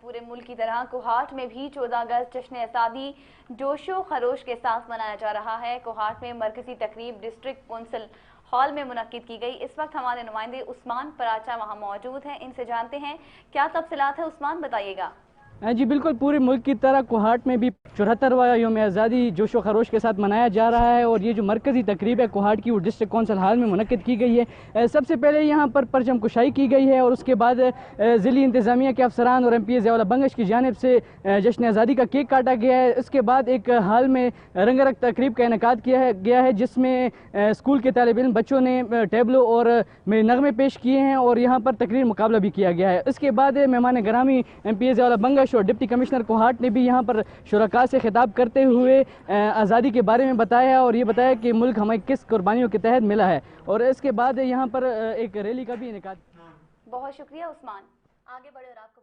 पूरे मुल्क की तरह कोहाट में भी 14 अगस्त जश्न आज़ादी जोशो खरोश के साथ मनाया जा रहा है। कोहाट में मरकजी तकरीब डिस्ट्रिक्ट कौंसिल हॉल में मुनक्किद की गई। इस वक्त हमारे नुमाइंदे उस्मान पराचा वहां मौजूद हैं, इनसे जानते हैं क्या तफसीलात है। उस्मान, बताइएगा। जी बिल्कुल, पूरे मुल्क की तरह कोहाट में भी 74वां यौम आज़ादी जोशो खरोश के साथ मनाया जा रहा है और ये जो मरकज़ी तकरीब है कोहाट की वो डिस्ट्रिक्ट कौंसिल हॉल में मुनक्किद की गई है। सबसे पहले यहाँ पर परचम कुशाई की गई है और उसके बाद ज़िली इंतज़ामिया के अफसरान और MP ज़ियाउल्लाह बंगश की जानिब से जश्न आज़ादी का केक काटा गया है। उसके बाद एक हाल में रंगारंग तकरीब का इनेकाद किया गया है जिसमें स्कूल के तालिब इल्म बच्चों ने टेबलो और नगमे पेश किए हैं और यहाँ पर तकरीर मुकाबला भी किया गया है। उसके बाद मेहमान ग्रामी MP ज़ियाउल्लाह बंगश और डिप्टी कमिश्नर कोहाट ने भी यहाँ पर शुरका से खिताब करते हुए आज़ादी के बारे में बताया और ये बताया कि मुल्क हमें किस कुर्बानियों के तहत मिला है और इसके बाद यहाँ पर एक रैली का भी इनेकाद। बहुत शुक्रिया उस्मान। आगे बढ़े और आपको